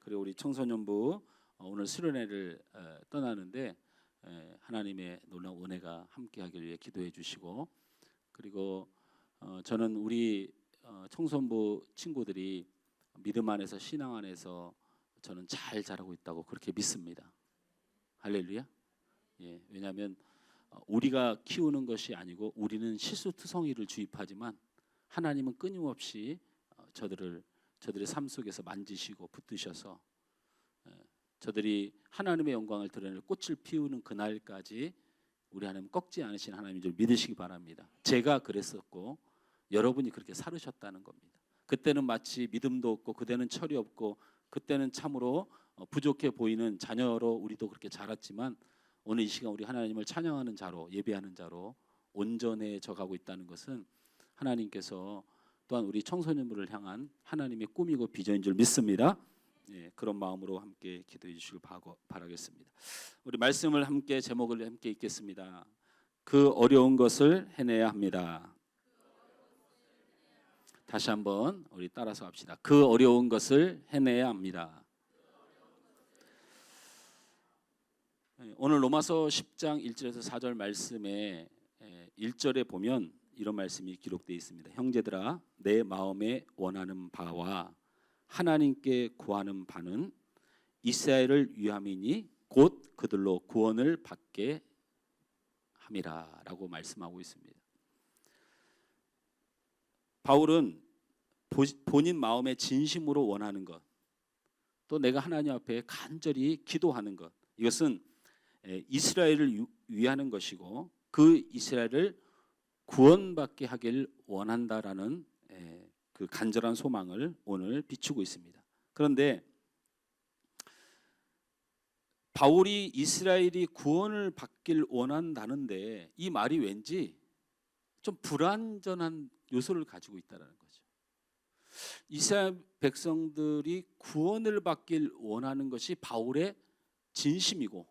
그리고 우리 청소년부 오늘 수련회를 떠나는데 하나님의 놀라운 은혜가 함께하길 위해 기도해 주시고, 그리고 저는 우리 청소년부 친구들이 믿음 안에서 신앙 안에서 저는 잘 자라고 있다고 그렇게 믿습니다. 할렐루야. 예, 왜냐하면 우리가 키우는 것이 아니고 우리는 실수투성이를 주입하지만 하나님은 끊임없이 저들의 삶 속에서 만지시고 붙드셔서 저들이 하나님의 영광을 드러낼 꽃을 피우는 그날까지 우리 하나님 꺾지 않으신 하나님인 줄 믿으시기 바랍니다. 제가 그랬었고 여러분이 그렇게 살으셨다는 겁니다. 그때는 마치 믿음도 없고 그때는 철이 없고 그때는 참으로 부족해 보이는 자녀로 우리도 그렇게 자랐지만 오늘 이 시간 우리 하나님을 찬양하는 자로, 예배하는 자로 온전해져 가고 있다는 것은 하나님께서 또한 우리 청소년부를 향한 하나님의 꿈이고 비전인 줄 믿습니다. 예, 그런 마음으로 함께 기도해 주시길 바라겠습니다. 우리 말씀을 함께, 제목을 함께 읽겠습니다. 그 어려운 것을 해내야 합니다. 다시 한번 우리 따라서 합시다. 그 어려운 것을 해내야 합니다. 오늘 로마서 10장 1절에서 4절 말씀에 1절에 보면 이런 말씀이 기록되어 있습니다. 형제들아, 내 마음에 원하는 바와 하나님께 구하는 바는 이스라엘을 위함이니 곧 그들로 구원을 받게 함이라 라고 말씀하고 있습니다. 바울은 본인 마음에 진심으로 원하는 것, 또 내가 하나님 앞에 간절히 기도하는 것, 이것은 이스라엘을 위하는 것이고 그 이스라엘을 구원받게 하길 원한다라는 그 간절한 소망을 오늘 비추고 있습니다. 그런데 바울이 이스라엘이 구원을 받길 원한다는데 이 말이 왠지 좀 불완전한 요소를 가지고 있다는 거죠. 이스라엘 백성들이 구원을 받길 원하는 것이 바울의 진심이고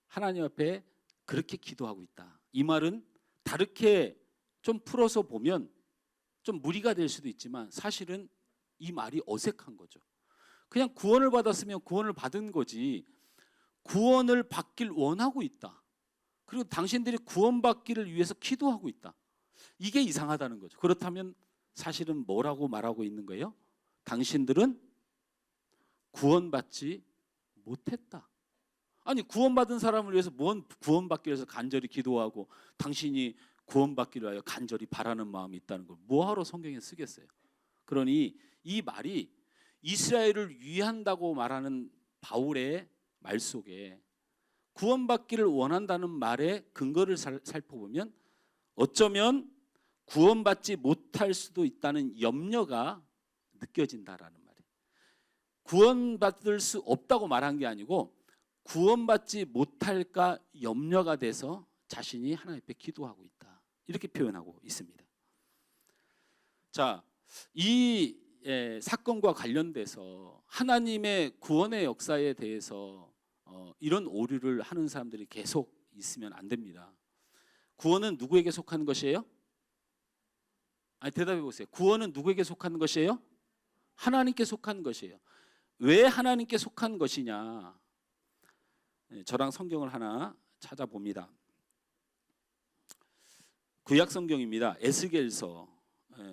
하나님 앞에 그렇게 기도하고 있다. 이 말은 다르게 좀 풀어서 보면 좀 무리가 될 수도 있지만 사실은 이 말이 어색한 거죠. 그냥 구원을 받았으면 구원을 받은 거지, 구원을 받길 원하고 있다. 그리고 당신들이 구원받기를 위해서 기도하고 있다. 이게 이상하다는 거죠. 그렇다면 사실은 뭐라고 말하고 있는 거예요? 당신들은 구원받지 못했다. 아니, 구원받은 사람을 위해서 뭔 구원받기 위해서 간절히 기도하고 당신이 구원받기를 위하여 간절히 바라는 마음이 있다는 걸 뭐하러 성경에 쓰겠어요? 그러니 이 말이 이스라엘을 위한다고 말하는 바울의 말 속에 구원받기를 원한다는 말의 근거를 살펴보면 어쩌면 구원받지 못할 수도 있다는 염려가 느껴진다라는 말이에요. 구원받을 수 없다고 말한 게 아니고 구원받지 못할까 염려가 돼서 자신이 하나님 앞에 기도하고 있다, 이렇게 표현하고 있습니다. 자, 이 사건과 관련돼서 하나님의 구원의 역사에 대해서 이런 오류를 하는 사람들이 계속 있으면 안 됩니다. 구원은 누구에게 속하는 것이에요? 아니, 대답해 보세요. 구원은 누구에게 속하는 것이에요? 하나님께 속하는 것이에요. 왜 하나님께 속한 것이냐? 저랑 성경을 하나 찾아봅니다. 구약 성경입니다. 에스겔서,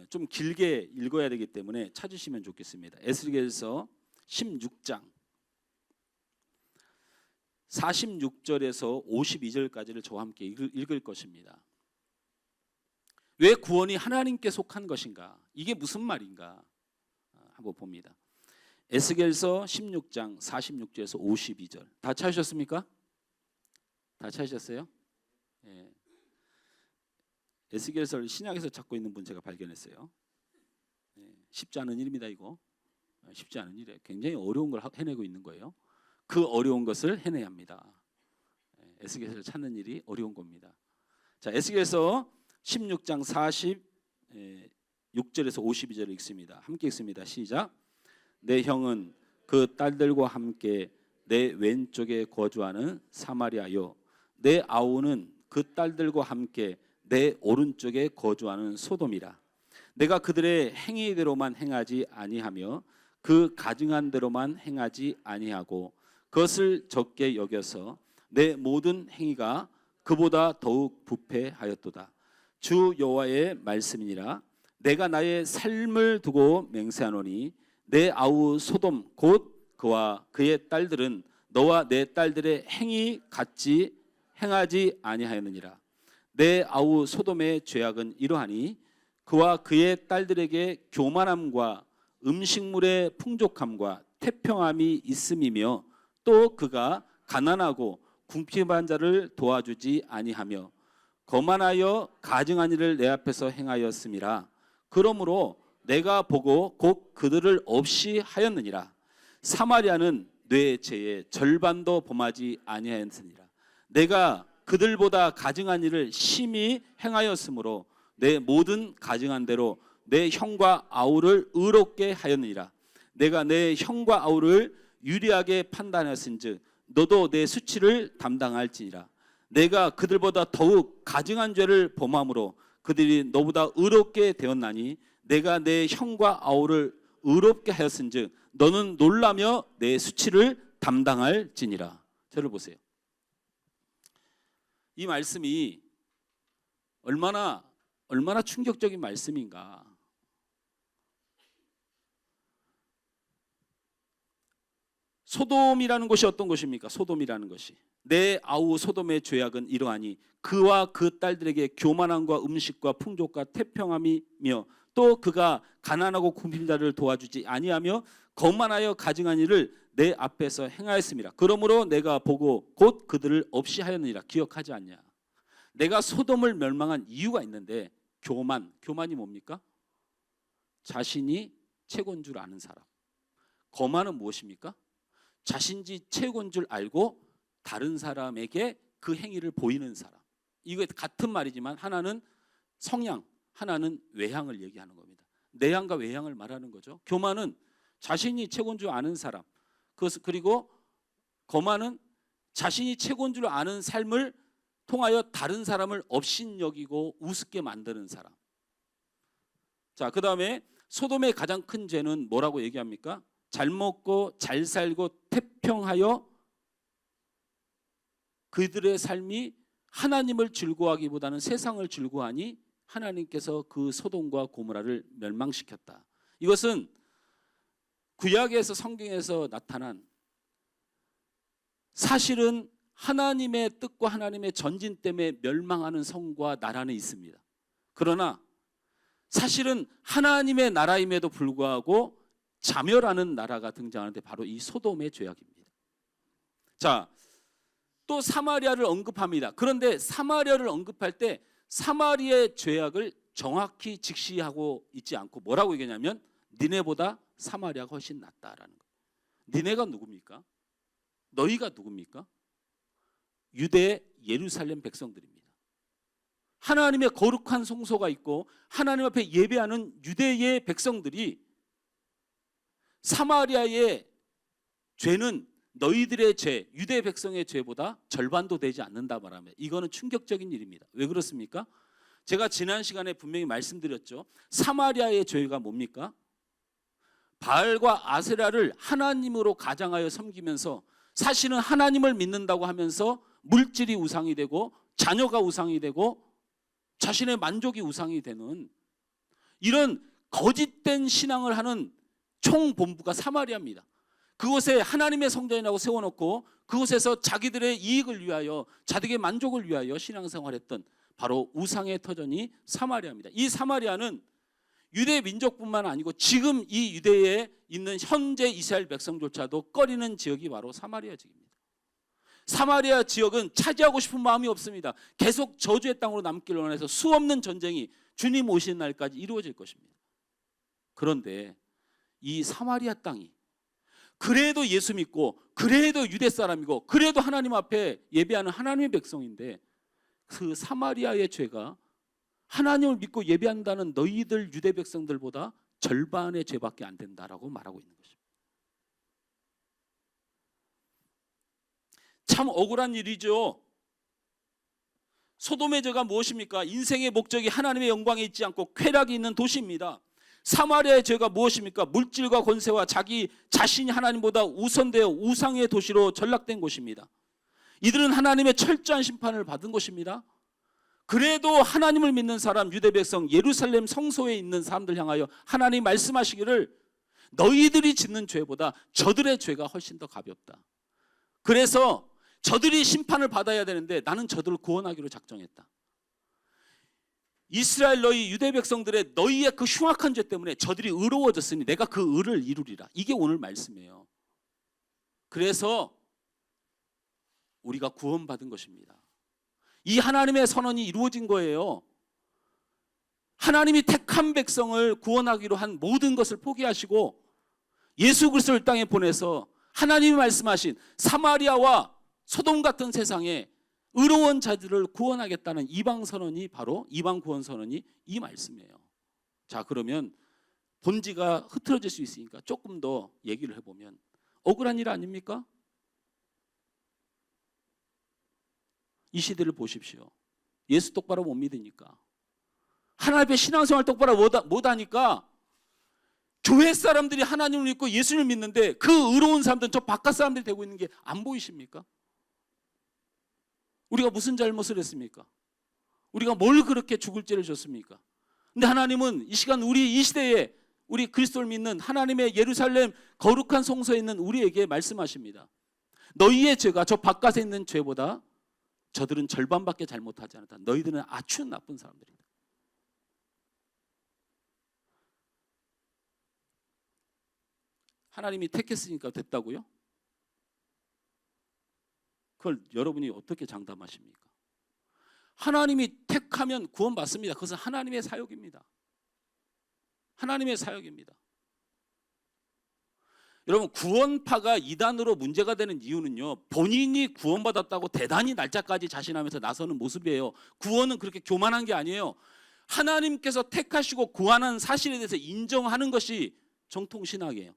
좀 길게 읽어야 되기 때문에 찾으시면 좋겠습니다. 에스겔서 16장 46절에서 52절까지를 저와 함께 읽을 것입니다. 왜 구원이 하나님께 속한 것인가? 이게 무슨 말인가? 한번 봅니다. 에스겔서 16장 46절에서 52절. 다 찾으셨습니까? 다 찾으셨어요? 예. 에스겔서를 신약에서 찾고 있는 분 제가 발견했어요. 예. 쉽지 않은 일입니다. 이거 쉽지 않은 일이에요. 굉장히 어려운 걸 해내고 있는 거예요. 그 어려운 것을 해내야 합니다. 예. 에스겔서를 찾는 일이 어려운 겁니다. 자, 에스겔서 16장 46절에서 52절을 읽습니다. 함께 읽습니다. 시작. 내 형은 그 딸들과 함께 내 왼쪽에 거주하는 사마리아요, 내 아우는 그 딸들과 함께 내 오른쪽에 거주하는 소돔이라. 내가 그들의 행위대로만 행하지 아니하며 그 가증한 대로만 행하지 아니하고 그것을 적게 여겨서 내 모든 행위가 그보다 더욱 부패하였도다. 주 여호와의 말씀이니라. 내가 나의 삶을 두고 맹세하노니 내 아우 소돔 곧 그와 그의 딸들은 너와 내 딸들의 행위 같이 행하지 아니하였느니라. 내 아우 소돔의 죄악은 이러하니 그와 그의 딸들에게 교만함과 음식물의 풍족함과 태평함이 있음이며 또 그가 가난하고 궁핍한 자를 도와주지 아니하며 거만하여 가증한 일을 내 앞에서 행하였음이라. 그러므로 내가 보고 곧 그들을 없이 하였느니라. 사마리아는 뇌 죄의 절반도 범하지 아니하였으니라. 내가 그들보다 가증한 일을 심히 행하였으므로 내 모든 가증한 대로 내 형과 아우를 의롭게 하였느니라. 내가 내 형과 아우를 유리하게 판단하였은즉 너도 내 수치를 담당할지니라. 내가 그들보다 더욱 가증한 죄를 범함으로 그들이 너보다 의롭게 되었나니 내가 내 형과 아우를 의롭게 하였은즉 너는 놀라며 내 수치를 담당할지니라. 저를 보세요. 이 말씀이 얼마나 충격적인 말씀인가. 소돔이라는 것이 어떤 것입니까? 소돔이라는 것이 내 아우 소돔의 죄악은 이러하니 그와 그 딸들에게 교만함과 음식과 풍족과 태평함이며 또 그가 가난하고 굶은 자를 도와주지 아니하며 거만하여 가증한 일을 내 앞에서 행하였습니다. 그러므로 내가 보고 곧 그들을 없이 하였느니라. 기억하지 않냐? 내가 소돔을 멸망한 이유가 있는데 교만이 뭡니까? 자신이 최고인 줄 아는 사람. 거만은 무엇입니까? 자신이 최고인 줄 알고 다른 사람에게 그 행위를 보이는 사람. 이거 같은 말이지만 하나는 성향, 하나는 외향을 얘기하는 겁니다. 내향과 외향을 말하는 거죠. 교만은 자신이 최고인 줄 아는 사람. 그리고 거만은 자신이 최고인 줄 아는 삶을 통하여 다른 사람을 업신여기고 우습게 만드는 사람. 자, 그 다음에 소돔의 가장 큰 죄는 뭐라고 얘기합니까? 잘 먹고 잘 살고 태평하여 그들의 삶이 하나님을 즐거워하기보다는 세상을 즐거워하니 하나님께서 그 소돔과 고모라를 멸망시켰다. 이것은 구약에서 성경에서 나타난 사실은 하나님의 뜻과 하나님의 전진 때문에 멸망하는 성과 나라는 있습니다. 그러나 사실은 하나님의 나라임에도 불구하고 자멸하는 나라가 등장하는데 바로 이 소돔의 죄악입니다. 자, 또 사마리아를 언급합니다. 그런데 사마리아를 언급할 때 사마리아의 죄악을 정확히 직시하고 있지 않고 뭐라고 얘기하냐면 니네보다 사마리아가 훨씬 낫다라는 거예요. 니네가 누굽니까? 너희가 누굽니까? 유대 예루살렘 백성들입니다. 하나님의 거룩한 성소가 있고 하나님 앞에 예배하는 유대의 백성들이 사마리아의 죄는 너희들의 죄, 유대 백성의 죄보다 절반도 되지 않는다 말하면 이거는 충격적인 일입니다. 왜 그렇습니까? 제가 지난 시간에 분명히 말씀드렸죠. 사마리아의 죄가 뭡니까? 바알과 아세라를 하나님으로 가장하여 섬기면서 사실은 하나님을 믿는다고 하면서 물질이 우상이 되고 자녀가 우상이 되고 자신의 만족이 우상이 되는 이런 거짓된 신앙을 하는 총본부가 사마리아입니다. 그곳에 하나님의 성전이라고 세워놓고 그곳에서 자기들의 이익을 위하여 자기의 만족을 위하여 신앙생활했던 바로 우상의 터전이 사마리아입니다. 이 사마리아는 유대 민족뿐만 아니고 지금 이 유대에 있는 현재 이스라엘 백성조차도 꺼리는 지역이 바로 사마리아 지역입니다. 사마리아 지역은 차지하고 싶은 마음이 없습니다. 계속 저주의 땅으로 남기를 원해서 수없는 전쟁이 주님 오시는 날까지 이루어질 것입니다. 그런데 이 사마리아 땅이 그래도 예수 믿고 그래도 유대 사람이고 그래도 하나님 앞에 예배하는 하나님의 백성인데 그 사마리아의 죄가 하나님을 믿고 예배한다는 너희들 유대 백성들보다 절반의 죄밖에 안 된다라고 말하고 있는 것입니다. 참 억울한 일이죠. 소돔의 죄가 무엇입니까? 인생의 목적이 하나님의 영광에 있지 않고 쾌락이 있는 도시입니다. 사마리아의 죄가 무엇입니까? 물질과 권세와 자기 자신이 하나님보다 우선되어 우상의 도시로 전락된 곳입니다. 이들은 하나님의 철저한 심판을 받은 곳입니다. 그래도 하나님을 믿는 사람, 유대 백성, 예루살렘 성소에 있는 사람들 향하여 하나님 말씀하시기를 너희들이 짓는 죄보다 저들의 죄가 훨씬 더 가볍다. 그래서 저들이 심판을 받아야 되는데 나는 저들을 구원하기로 작정했다. 이스라엘 너희 유대 백성들의 너희의 그 흉악한 죄 때문에 저들이 의로워졌으니 내가 그 의를 이루리라. 이게 오늘 말씀이에요. 그래서 우리가 구원받은 것입니다. 이 하나님의 선언이 이루어진 거예요. 하나님이 택한 백성을 구원하기로 한 모든 것을 포기하시고 예수 그리스도를 땅에 보내서 하나님이 말씀하신 사마리아와 소돔 같은 세상에 의로운 자들을 구원하겠다는 이방 선언이 바로 이방 구원 선언이 이 말씀이에요. 자, 그러면 본지가 흐트러질 수 있으니까 조금 더 얘기를 해보면 억울한 일 아닙니까? 이 시대를 보십시오. 예수 똑바로 못 믿으니까, 하나님 앞에 신앙생활 똑바로 못하니까 교회 사람들이 하나님을 믿고 예수를 믿는데 그 의로운 사람들은 저 바깥 사람들이 되고 있는 게 안 보이십니까? 우리가 무슨 잘못을 했습니까? 우리가 뭘 그렇게 죽을 죄를 졌습니까? 근데 하나님은 이 시간 우리 이 시대에 우리 그리스도를 믿는 하나님의 예루살렘 거룩한 성소에 있는 우리에게 말씀하십니다. 너희의 죄가 저 바깥에 있는 죄보다 저들은 절반밖에 잘못하지 않았다. 너희들은 아주 나쁜 사람들이다. 하나님이 택했으니까 됐다고요? 그걸 여러분이 어떻게 장담하십니까? 하나님이 택하면 구원받습니다. 그것은 하나님의 사역입니다. 하나님의 사역입니다. 여러분, 구원파가 이단으로 문제가 되는 이유는요, 본인이 구원받았다고 대단히 날짜까지 자신하면서 나서는 모습이에요. 구원은 그렇게 교만한 게 아니에요. 하나님께서 택하시고 구원한 사실에 대해서 인정하는 것이 정통신학이에요.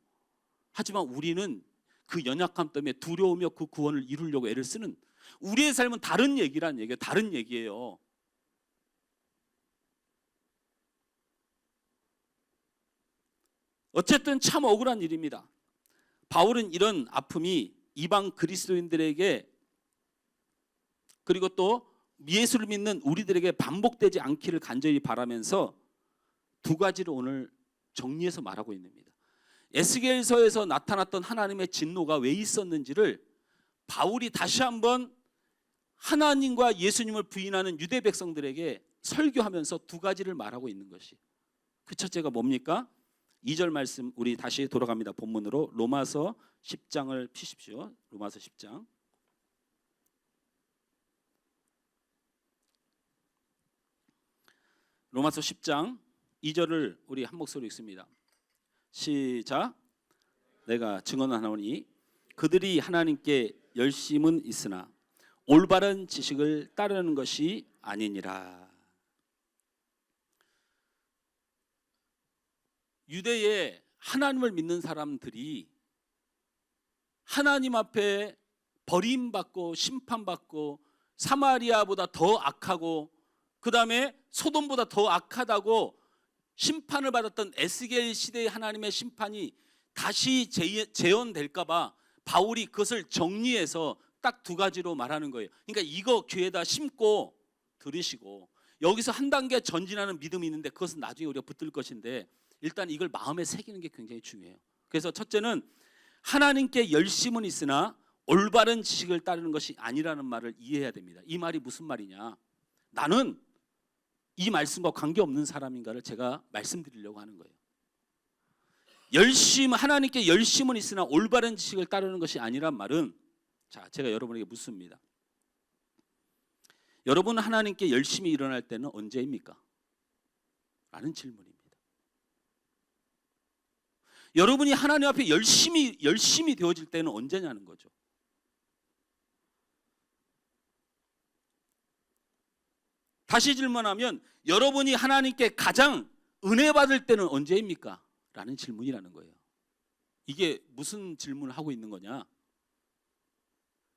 하지만 우리는 그 연약함 때문에 두려우며 그 구원을 이루려고 애를 쓰는, 우리의 삶은 다른 얘기란 얘기예요. 다른 얘기예요. 어쨌든 참 억울한 일입니다. 바울은 이런 아픔이 이방 그리스도인들에게 그리고 또 예수를 믿는 우리들에게 반복되지 않기를 간절히 바라면서 두 가지를 오늘 정리해서 말하고 있습니다. 에스겔서에서 나타났던 하나님의 진노가 왜 있었는지를 바울이 다시 한번 하나님과 예수님을 부인하는 유대 백성들에게 설교하면서 두 가지를 말하고 있는 것이, 그 첫째가 뭡니까? 2절 말씀, 우리 다시 돌아갑니다. 본문으로 로마서 10장을 피십시오. 로마서 10장. 로마서 10장 2절을 우리 한 목소리 읽습니다. 시작. 내가 증언하노니 그들이 하나님께 열심은 있으나 올바른 지식을 따르는 것이 아니니라. 유대의 하나님을 믿는 사람들이 하나님 앞에 버림받고 심판받고 사마리아보다 더 악하고 그 다음에 소돔보다 더 악하다고 심판을 받았던 에스겔 시대의 하나님의 심판이 다시 재현될까 봐 바울이 그것을 정리해서 딱 두 가지로 말하는 거예요. 그러니까 이거 귀에다 심고 들으시고, 여기서 한 단계 전진하는 믿음이 있는데 그것은 나중에 우리가 붙들 것인데 일단 이걸 마음에 새기는 게 굉장히 중요해요. 그래서 첫째는 하나님께 열심은 있으나 올바른 지식을 따르는 것이 아니라는 말을 이해해야 됩니다. 이 말이 무슨 말이냐? 나는 이 말씀과 관계없는 사람인가를 제가 말씀드리려고 하는 거예요. 하나님께 열심은 있으나 올바른 지식을 따르는 것이 아니란 말은, 자, 제가 여러분에게 묻습니다. 여러분 하나님께 열심히 일어날 때는 언제입니까? 라는 질문입니다. 여러분이 하나님 앞에 열심히 되어질 때는 언제냐는 거죠. 다시 질문하면 여러분이 하나님께 가장 은혜 받을 때는 언제입니까? 라는 질문이라는 거예요. 이게 무슨 질문을 하고 있는 거냐?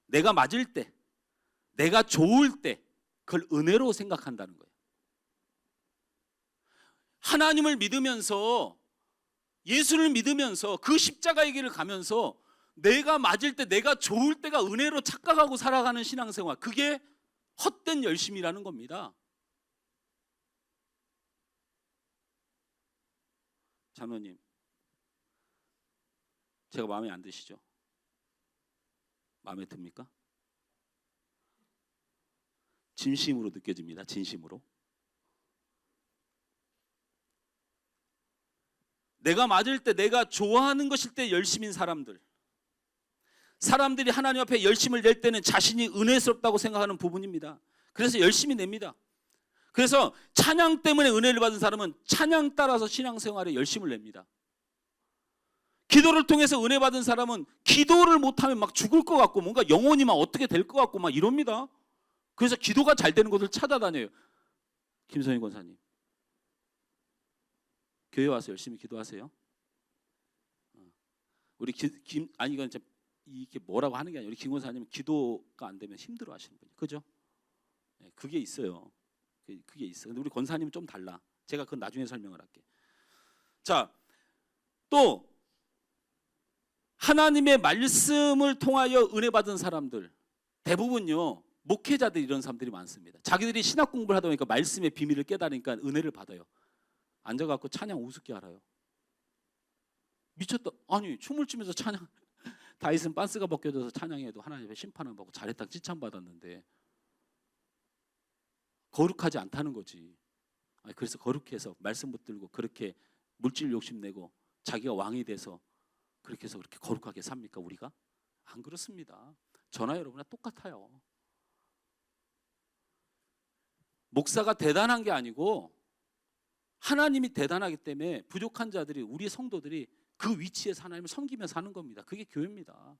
내가 맞을 때, 내가 좋을 때 그걸 은혜로 생각한다는 거예요. 하나님을 믿으면서 예수를 믿으면서 그 십자가의 길을 가면서 내가 맞을 때, 내가 좋을 때가 은혜로 착각하고 살아가는 신앙생활, 그게 헛된 열심이라는 겁니다. 장로님, 제가 마음에 안 드시죠? 마음에 듭니까? 진심으로 느껴집니다. 진심으로. 내가 맞을 때, 내가 좋아하는 것일 때 열심인 사람들이 하나님 앞에 열심을 낼 때는 자신이 은혜스럽다고 생각하는 부분입니다. 그래서 열심히 냅니다. 그래서 찬양 때문에 은혜를 받은 사람은 찬양 따라서 신앙생활에 열심을 냅니다. 기도를 통해서 은혜 받은 사람은 기도를 못하면 막 죽을 것 같고 뭔가 영혼이 막 어떻게 될 것 같고 막 이럽니다. 그래서 기도가 잘 되는 곳을 찾아다녀요. 김선희 권사님, 교회 와서 열심히 기도하세요. 우리 이건 이게 뭐라고 하는 게 아니라 우리 김 권사님은 기도가 안 되면 힘들어하시는 분이에요. 그죠? 네, 그게 있어요. 그게 있어. 근데 우리 권사님은 좀 달라. 제가 그건 나중에 설명을 할게. 자, 또 하나님의 말씀을 통하여 은혜 받은 사람들 대부분요, 목회자들 이런 사람들이 많습니다. 자기들이 신학 공부를 하다 보니까 말씀의 비밀을 깨달으니까 은혜를 받아요. 앉아갖고 찬양 우습게 알아요. 미쳤다. 아니 춤을 추면서 찬양 다윗은 빤스가 벗겨져서 찬양해도 하나님의 심판을 받고 잘했다 칭찬받았는데 거룩하지 않다는 거지. 그래서 거룩해서 말씀 붙들고 그렇게 물질 욕심내고 자기가 왕이 돼서 그렇게 해서 그렇게 거룩하게 삽니까 우리가? 안 그렇습니다. 저나 여러분이나 똑같아요. 목사가 대단한 게 아니고 하나님이 대단하기 때문에 부족한 자들이, 우리 성도들이 그 위치에서 하나님을 섬기면서 사는 겁니다. 그게 교회입니다.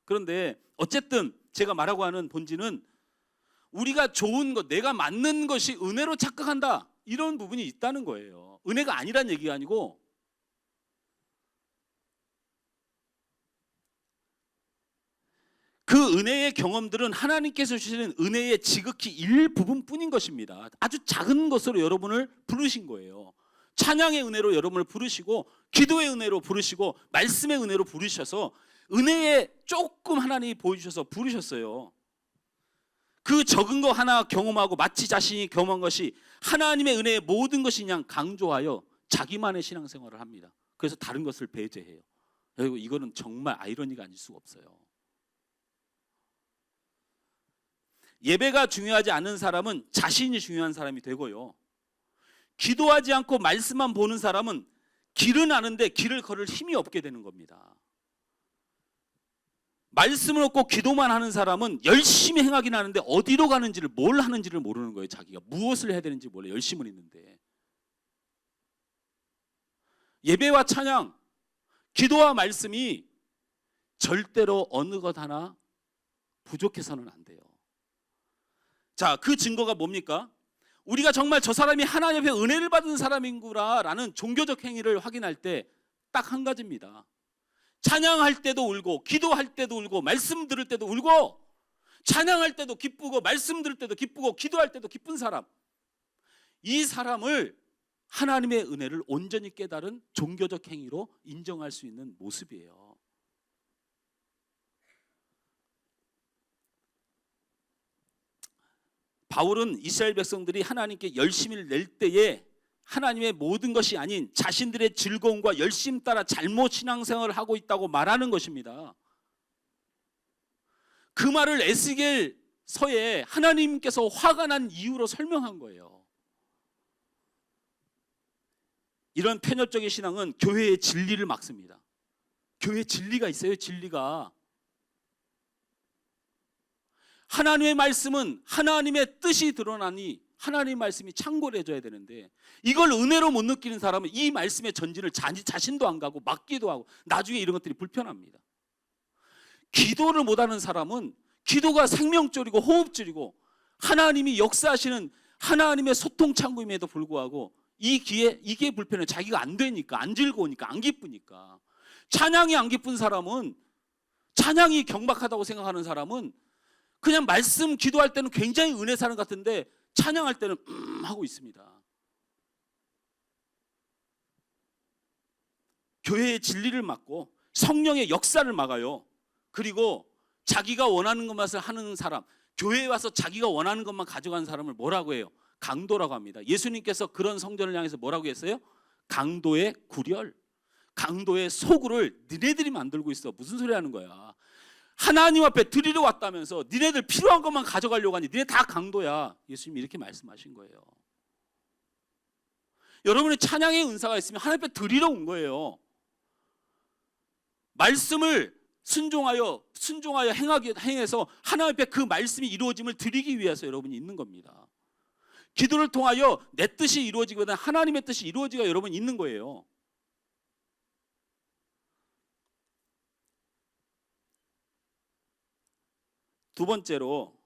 그런데 어쨌든 제가 말하고 하는 본질은 우리가 좋은 것, 내가 맞는 것이 은혜로 착각한다, 이런 부분이 있다는 거예요. 은혜가 아니란 얘기가 아니고 그 은혜의 경험들은 하나님께서 주시는 은혜의 지극히 일부분뿐인 것입니다. 아주 작은 것으로 여러분을 부르신 거예요. 찬양의 은혜로 여러분을 부르시고 기도의 은혜로 부르시고 말씀의 은혜로 부르셔서 은혜에 조금 하나님이 보여주셔서 부르셨어요. 그 적은 거 하나 경험하고 마치 자신이 경험한 것이 하나님의 은혜의 모든 것이 그냥 강조하여 자기만의 신앙생활을 합니다. 그래서 다른 것을 배제해요. 그리고 이거는 정말 아이러니가 아닐 수가 없어요. 예배가 중요하지 않은 사람은 자신이 중요한 사람이 되고요, 기도하지 않고 말씀만 보는 사람은 길은 아는데 길을 걸을 힘이 없게 되는 겁니다. 말씀을 얻고 기도만 하는 사람은 열심히 행하긴 하는데 어디로 가는지를, 뭘 하는지를 모르는 거예요. 자기가 무엇을 해야 되는지 몰라요. 열심은 있는데. 예배와 찬양, 기도와 말씀이 절대로 어느 것 하나 부족해서는 안 돼요. 자, 그 증거가 뭡니까? 우리가 정말 저 사람이 하나님 앞에 은혜를 받은 사람인구나라는 종교적 행위를 확인할 때 딱 한 가지입니다. 찬양할 때도 울고 기도할 때도 울고 말씀 들을 때도 울고 찬양할 때도 기쁘고 말씀 들을 때도 기쁘고 기도할 때도 기쁜 사람, 이 사람을 하나님의 은혜를 온전히 깨달은 종교적 행위로 인정할 수 있는 모습이에요. 바울은 이스라엘 백성들이 하나님께 열심을 낼 때에 하나님의 모든 것이 아닌 자신들의 즐거움과 열심 따라 잘못 신앙생활을 하고 있다고 말하는 것입니다. 그 말을 에스겔서에 하나님께서 화가 난 이유로 설명한 거예요. 이런 편협적인 신앙은 교회의 진리를 막습니다. 교회에 진리가 있어요. 진리가. 하나님의 말씀은 하나님의 뜻이 드러나니 하나님의 말씀이 창고를 해줘야 되는데 이걸 은혜로 못 느끼는 사람은 이 말씀의 전진을 자신도 안 가고 막기도 하고 나중에 이런 것들이 불편합니다. 기도를 못하는 사람은 기도가 생명줄이고 호흡줄이고 하나님이 역사하시는 하나님의 소통 창구임에도 불구하고 이게 불편해. 자기가 안 되니까, 안 즐거우니까, 안 기쁘니까. 찬양이 안 기쁜 사람은, 찬양이 경박하다고 생각하는 사람은 그냥 말씀 기도할 때는 굉장히 은혜 사는 것 같은데 찬양할 때는 하고 있습니다. 교회의 진리를 막고 성령의 역사를 막아요. 그리고 자기가 원하는 것만 하는 사람, 교회에 와서 자기가 원하는 것만 가져가는 사람을 뭐라고 해요? 강도라고 합니다. 예수님께서 그런 성전을 향해서 뭐라고 했어요? 강도의 구렬, 강도의 소굴을 니네들이 만들고 있어. 무슨 소리 하는 거야? 하나님 앞에 드리러 왔다면서 니네들 필요한 것만 가져가려고 하니 니네 다 강도야. 예수님이 이렇게 말씀하신 거예요. 여러분의 찬양의 은사가 있으면 하나님 앞에 드리러 온 거예요. 말씀을 순종하여 행해서 하나님 앞에 그 말씀이 이루어짐을 드리기 위해서 여러분이 있는 겁니다. 기도를 통하여 내 뜻이 이루어지기보다 하나님의 뜻이 이루어지기가 여러분 있는 거예요. 두 번째로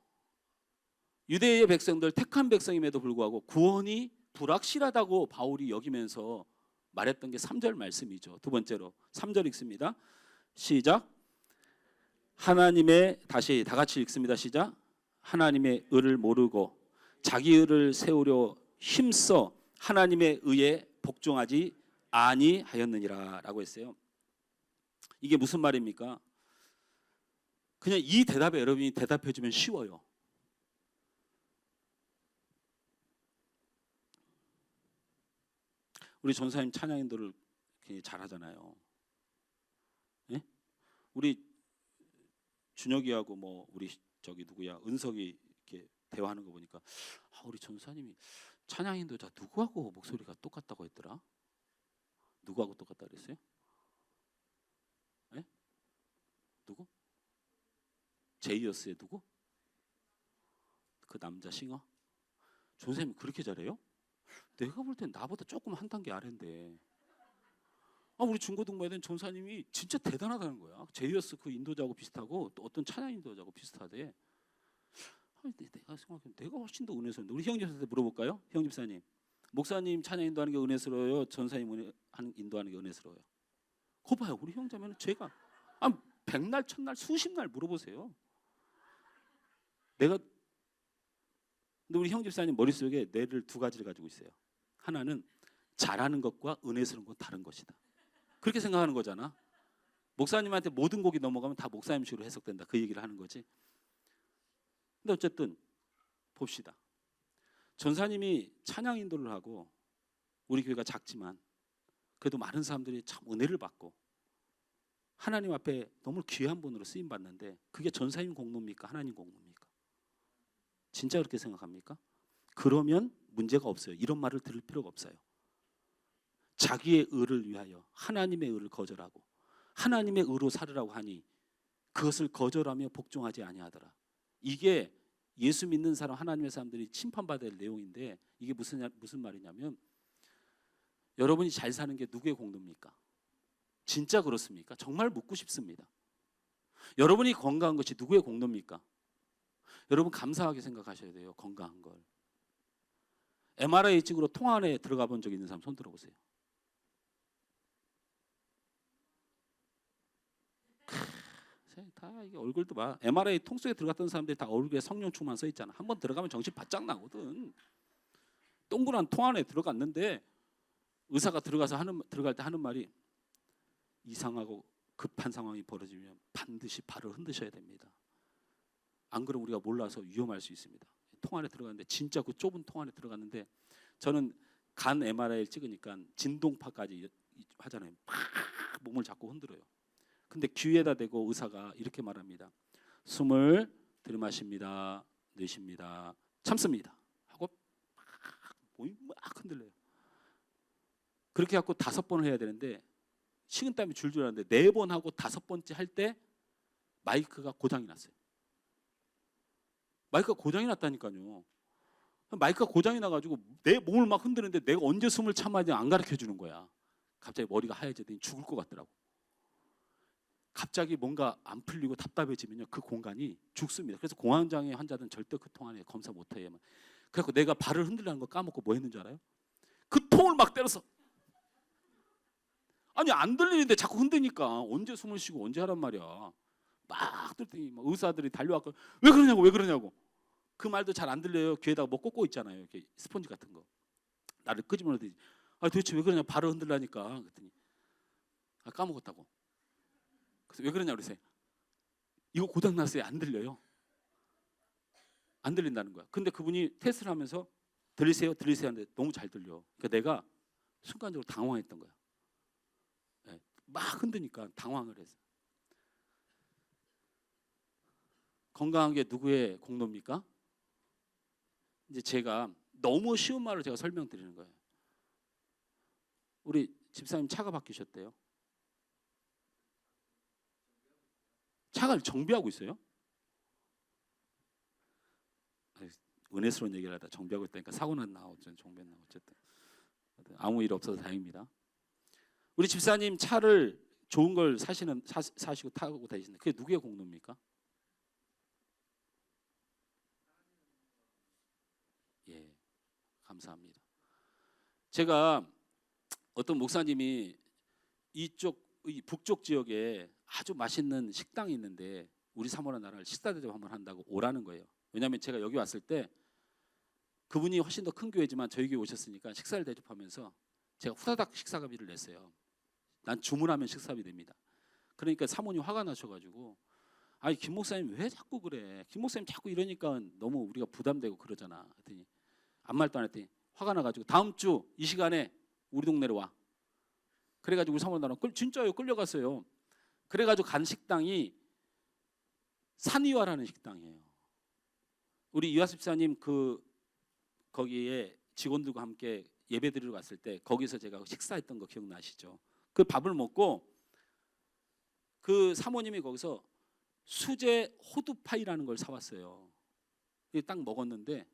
유대의 백성들, 택한 백성임에도 불구하고 구원이 불확실하다고 바울이 여기면서 말했던 게 3절 말씀이죠. 두 번째로 3절 읽습니다. 시작. 하나님의, 다시 다 같이 읽습니다. 시작. 하나님의 의를 모르고 자기 의를 세우려 힘써 하나님의 의에 복종하지 아니하였느니라 라고 했어요. 이게 무슨 말입니까? 그냥 이 대답에 여러분이 대답해 주면 쉬워요. 우리 전사님 찬양인도를 굉장히 잘하잖아요. 예? 우리 준혁이하고 뭐 우리 저기 누구야 은석이 이렇게 대화하는 거 보니까 우리 전사님이 찬양인도 자 누구하고 목소리가 똑같다고 했더라? 누구하고 똑같다 그랬어요? 예? 누구? 제이어스의 누구? 그 남자 싱어? 전사님이 그렇게 잘해요? 내가 볼 땐 나보다 조금 한 단계 아래인데 우리 중고등부에는 전사님이 진짜 대단하다는 거야. 제이어스 그 인도자하고 비슷하고 또 어떤 찬양 인도자하고 비슷하대. 내가 생각해 내가 훨씬 더 은혜스러운데 우리 형 집사한테 물어볼까요? 형 집사님, 목사님 찬양 인도하는 게 은혜스러워요? 전사님 인도하는 게 은혜스러워요? 거 봐요. 우리 형제면은 제가 백날 천날 수십 날 물어보세요. 근데 우리 형 집사님 머릿속에 뇌를 두 가지를 가지고 있어요. 하나는 잘하는 것과 은혜스러운 건 다른 것이다. 그렇게 생각하는 거잖아. 목사님한테 모든 곡이 넘어가면 다 목사님식으로 해석된다. 그 얘기를 하는 거지. 근데 어쨌든 봅시다. 전사님이 찬양 인도를 하고 우리 교회가 작지만 그래도 많은 사람들이 참 은혜를 받고 하나님 앞에 너무 귀한 분으로 쓰임 받는데 그게 전사님 공로입니까? 하나님 공로입니까? 진짜 그렇게 생각합니까? 그러면 문제가 없어요. 이런 말을 들을 필요가 없어요. 자기의 의를 위하여 하나님의 의를 거절하고 하나님의 의로 살으라고 하니 그것을 거절하며 복종하지 아니하더라. 이게 예수 믿는 사람, 하나님의 사람들이 심판받을 내용인데 이게 무슨 말이냐면 여러분이 잘 사는 게 누구의 공로입니까? 진짜 그렇습니까? 정말 묻고 싶습니다. 여러분이 건강한 것이 누구의 공로입니까? 여러분 감사하게 생각하셔야 돼요. 건강한 걸. MRI 찍으러 통 안에 들어가 본 적 있는 사람 손 들어보세요. 다 이게 얼굴도 봐. MRI 통 속에 들어갔던 사람들이 다 얼굴에 성령 충만 써 있잖아. 한번 들어가면 정신 바짝 나거든. 동그란 통 안에 들어갔는데 의사가 들어갈 때 하는 말이 이상하고 급한 상황이 벌어지면 반드시 발을 흔드셔야 됩니다. 안 그러면 우리가 몰라서 위험할 수 있습니다. 통 안에 들어갔는데 진짜 그 좁은 통 안에 들어갔는데 저는 간 MRI를 찍으니까 진동파까지 하잖아요. 막 몸을 자꾸 흔들어요. 근데 귀에다 대고 의사가 이렇게 말합니다. 숨을 들이마십니다. 내쉽니다. 참습니다. 하고 몸이 막 흔들려요. 그렇게 갖고 5번을 해야 되는데 식은땀이 줄줄 나는데 4번 하고 5번째 할 때 마이크가 고장이 났어요. 마이크가 고장이 났다니까요. 마이크가 고장이 나가지고 내 몸을 막 흔드는데 내가 언제 숨을 참아야 되는지 안 가르쳐 주는 거야. 갑자기 머리가 하얘지더니 죽을 것 같더라고. 갑자기 뭔가 안 풀리고 답답해지면요 그 공간이 죽습니다. 그래서 공황장애 환자들은 절대 그 통 안에 검사 못해요. 그래서 내가 발을 흔들라는 거 까먹고 뭐 했는 줄 알아요? 그 통을 막 때려서 아니 안 들리는데 자꾸 흔드니까 언제 숨을 쉬고 언제 하란 말이야. 막 들더니 의사들이 달려왔고 왜 그러냐고 그 말도 잘 안 들려요. 귀에다가 뭐 꽂고 있잖아요. 이렇게 스펀지 같은 거. 나를 끄집어내더니 도대체 왜 그러냐 발을 흔들라니까. 그랬더니 아, 까먹었다고. 그래서 왜 그러냐 그러세요. 이거 고장 났어요. 안 들려요. 안 들린다는 거야. 근데 그분이 테스트를 하면서 들리세요? 들리세요? 하는데 너무 잘 들려. 그러니까 내가 순간적으로 당황했던 거야. 네. 막 흔드니까 당황을 해서. 건강한 게 누구의 공로입니까? 이제 제가 너무 쉬운 말로 제가 설명드리는 거예요. 우리 집사님 차가 바뀌셨대요. 차가 정비하고 있어요? 은혜스러운 얘기를 하다 정비하고 있다니까 사고는 나오죠. 정비는 어쨌든 아무 일 없어서 다행입니다. 우리 집사님 차를 좋은 걸 사시고 타고 다니시는데 그게 누구의 공로입니까? 예, 감사합니다. 제가 어떤 목사님이 이 북쪽 지역에 아주 맛있는 식당이 있는데 우리 사모랑 나랑 식사 대접 한번 한다고 오라는 거예요. 왜냐하면 제가 여기 왔을 때 그분이 훨씬 더 큰 교회지만 저희 교회 오셨으니까 식사를 대접하면서 제가 후다닥 식사비를 냈어요. 난 주문하면 식사비 됩니다. 그러니까 사모님 화가 나셔가지고 아니 김 목사님 왜 자꾸 그래? 김 목사님 자꾸 이러니까 너무 우리가 부담되고 그러잖아. 그랬더니 아무 말도 안 했더니 화가 나가지고 다음 주 이 시간에 우리 동네로 와. 그래가지고 우리 사모님 나랑 진짜요 끌려갔어요. 그래가지고 간 식당이 산이와라는 식당이에요. 우리 이화수 집사님 거기에 직원들과 함께 예배 드리러 갔을 때 거기서 제가 식사했던 거 기억나시죠? 그 밥을 먹고 그 사모님이 거기서 수제 호두파이라는 걸 사왔어요. 딱 먹었는데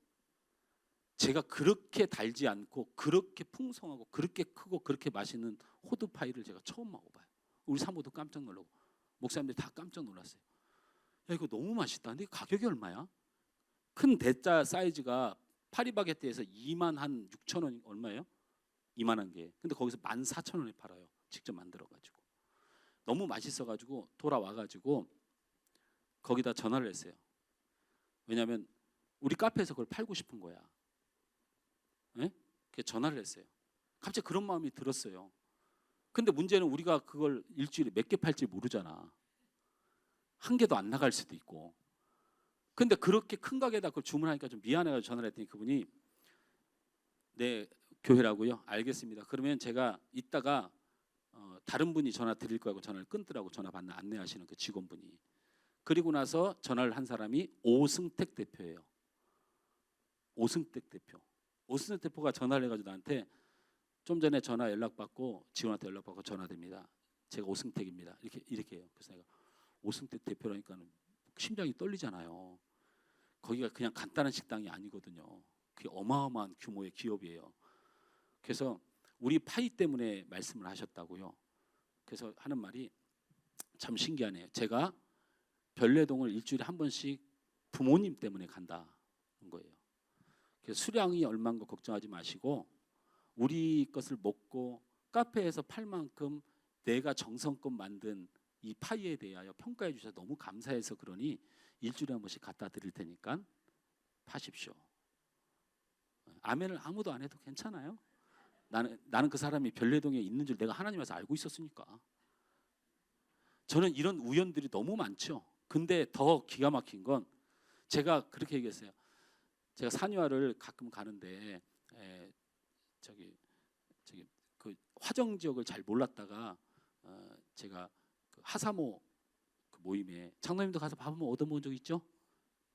제가 그렇게 달지 않고 그렇게 풍성하고 그렇게 크고 그렇게 맛있는 호두파이를 제가 처음 먹어봐요. 우리 사모도 깜짝 놀라고 목사님들 다 깜짝 놀랐어요. 야 이거 너무 맛있다. 근데 가격이 얼마야? 큰 대짜 사이즈가 파리바게뜨에서 26,000원 얼마예요? 2만한 개. 근데 거기서 14,000원에 팔아요. 직접 만들어가지고. 너무 맛있어가지고 돌아와가지고 거기다 전화를 했어요. 왜냐하면 우리 카페에서 그걸 팔고 싶은 거야. 네? 그래서 전화를 했어요. 갑자기 그런 마음이 들었어요. 근데 문제는 우리가 그걸 일주일에 몇 개 팔지 모르잖아. 한 개도 안 나갈 수도 있고. 근데 그렇게 큰 가게에다 그걸 주문하니까 좀 미안해가지고 전화를 했더니 그분이 네 교회라고요? 알겠습니다. 그러면 제가 이따가 다른 분이 전화 드릴 거라고 전화를 끊더라고. 전화 받는 안내하시는 그 직원분이. 그리고 나서 전화를 한 사람이 오승택 대표예요. 오승택 대표. 오승택 대표가 전화를 해가지고 나한테 좀 전에 전화 연락받고 직원한테 연락받고 전화됩니다. 제가 오승택입니다. 이렇게 해요. 그래서 내가 오승택 대표라니까 심장이 떨리잖아요. 거기가 그냥 간단한 식당이 아니거든요. 그게 어마어마한 규모의 기업이에요. 그래서 우리 파이 때문에 말씀을 하셨다고요. 그래서 하는 말이 참 신기하네요. 제가 별내동을 일주일에 한 번씩 부모님 때문에 간다는 거예요. 그래서 수량이 얼마인 거 걱정하지 마시고 우리 것을 먹고 카페에서 팔 만큼 내가 정성껏 만든 이 파이에 대하여 평가해 주셔서 너무 감사해서 그러니 일주일에 한 번씩 갖다 드릴 테니까 파십시오. 아멘을 아무도 안 해도 괜찮아요. 나는 그 사람이 별내동에 있는 줄 내가 하나님에서 알고 있었으니까. 저는 이런 우연들이 너무 많죠. 근데 더 기가 막힌 건 제가 그렇게 얘기했어요. 제가 산유화를 가끔 가는데 저기 그 화정 지역을 잘 몰랐다가 제가 그 하사모 그 모임에 장로님도 가서 밥 한번 얻어먹은 적 있죠?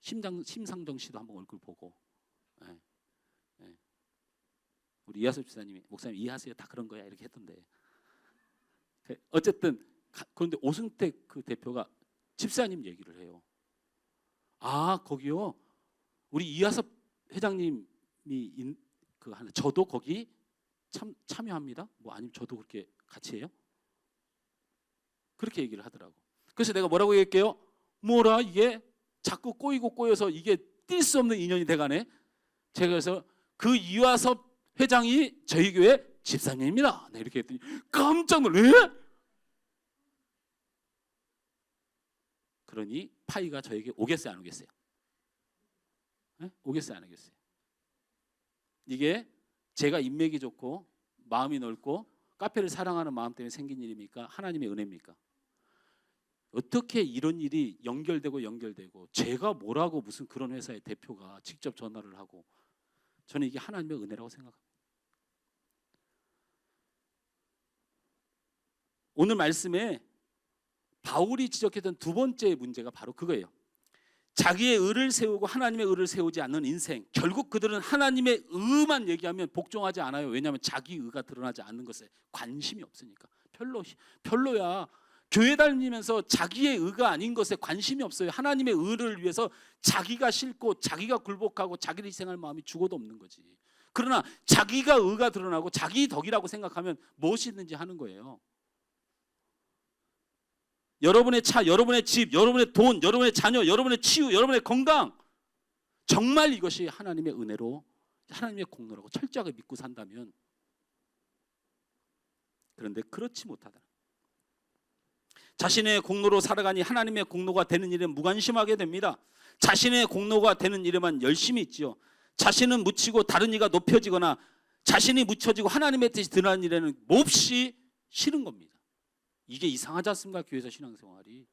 심상정 씨도 한번 얼굴 보고. 우리 이하수 집사님이 목사님 이해하세요? 다 그런 거야 이렇게 했던데. 어쨌든 그런데 오승택 그 대표가 집사님 얘기를 해요. 아 거기요. 우리 이하섭 회장님이 그 하는 저도 거기 참여합니다. 뭐 아니면 저도 그렇게 같이 해요? 그렇게 얘기를 하더라고. 그래서 내가 뭐라고 얘기할게요? 뭐라 이게 자꾸 꼬이고 꼬여서 이게 뛸 수 없는 인연이 돼가네. 제가 그래서 그 이하섭 회장이 저희 교회 집사님입니다. 네, 이렇게 했더니 깜짝 놀래. 그러니 파이가 저에게 오겠어요, 안 오겠어요? 네? 오겠어요, 안 오겠어요? 이게 제가 인맥이 좋고 마음이 넓고 카페를 사랑하는 마음 때문에 생긴 일입니까? 하나님의 은혜입니까? 어떻게 이런 일이 연결되고 제가 뭐라고 무슨 그런 회사의 대표가 직접 전화를 하고, 저는 이게 하나님의 은혜라고 생각합니다. 오늘 말씀에 바울이 지적했던 두 번째 문제가 바로 그거예요. 자기의 의를 세우고 하나님의 의를 세우지 않는 인생. 결국 그들은 하나님의 의만 얘기하면 복종하지 않아요. 왜냐하면 자기 의가 드러나지 않는 것에 관심이 없으니까. 별로야. 교회 다니면서 자기의 의가 아닌 것에 관심이 없어요. 하나님의 의를 위해서 자기가 싫고 자기가 굴복하고 자기를 희생할 마음이 죽어도 없는 거지. 그러나 자기가 의가 드러나고 자기 덕이라고 생각하면 무엇이든지 하는 거예요. 여러분의 차, 여러분의 집, 여러분의 돈, 여러분의 자녀, 여러분의 치유, 여러분의 건강, 정말 이것이 하나님의 은혜로, 하나님의 공로라고 철저하게 믿고 산다면, 그런데 그렇지 못하다. 자신의 공로로 살아가니 하나님의 공로가 되는 일에 무관심하게 됩니다. 자신의 공로가 되는 일에만 열심히 있지요. 자신은 묻히고 다른 이가 높여지거나 자신이 묻혀지고 하나님의 뜻이 드러나는 일에는 몹시 싫은 겁니다. 이게 이상하지 않습니까? 교회에서 신앙생활이.